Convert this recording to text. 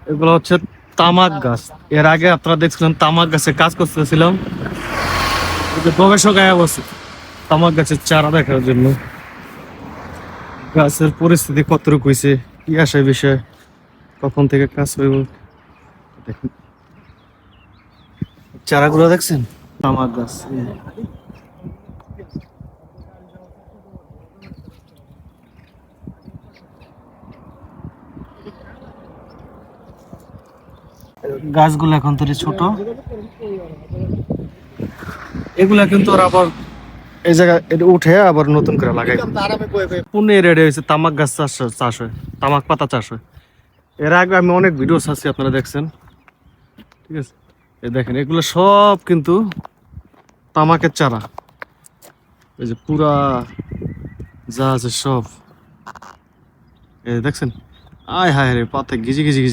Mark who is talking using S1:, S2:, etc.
S1: এগুলো হচ্ছে তামাক গাছ। এর আগে আপনারা দেখছিলেন তামাক গাছে কাজ করতেছিলাম, গবেষক আয়া বসে তামাক গাছের চারা দেখার জন্য গাছের পরিস্থিতি কতটুকু হয়েছে, কি আসে বিষয়, কখন থেকে কাজ হইব। দেখেন চারাগুলো দেখছেন, তামাক গাছ। গাছগুলো এখন তো ছোট, এগুলা কিন্তু ওরা আবার এই জায়গা এটা উঠে আবার নতুন করে লাগাই। পুনে রেডি হয়েছে তামাক গাছ চাষ হয়, তামাক পাতা চাষ হয়। এর আগে আমি অনেক ভিডিও ছাড়ছি, আপনারা দেখছেন, ঠিক আছে। এই দেখেন এগুলো সব কিন্তু তামাকের চারা, এই যে পুরা যা আছে সব, এই দেখছেন। আয় হায় রে, পাতে গিজি গিজি গিজি।